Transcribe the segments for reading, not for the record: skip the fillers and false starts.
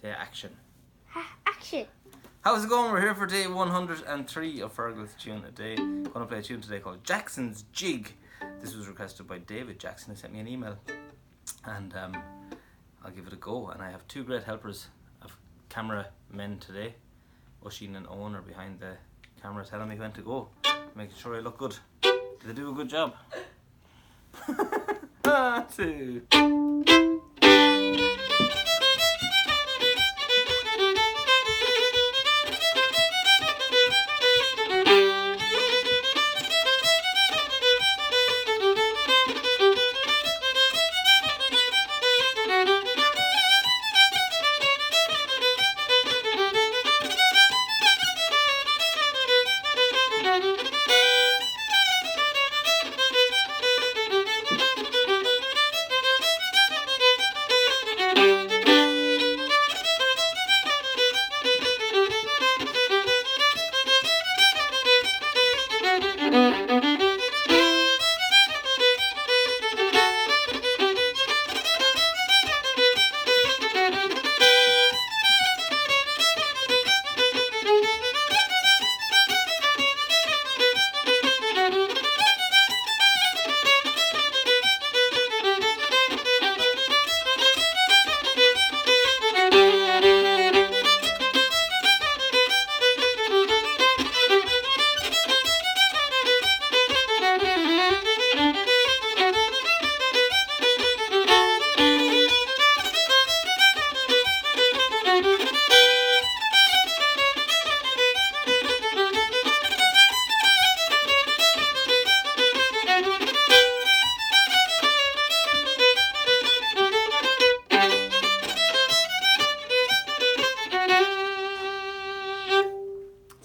Say action. Action. How's it going? We're here for day 103 of Fergal's Tune a Day. I'm going to play a tune today called Jackson's Jig. This was requested by David Jackson. He sent me an email. And I'll give it a go. And I have two great helpers of camera men today. Oisin and Eoghan are behind the camera telling me when to go. Making sure I look good. Do they do a good job? 2.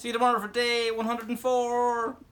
See you tomorrow for day 104.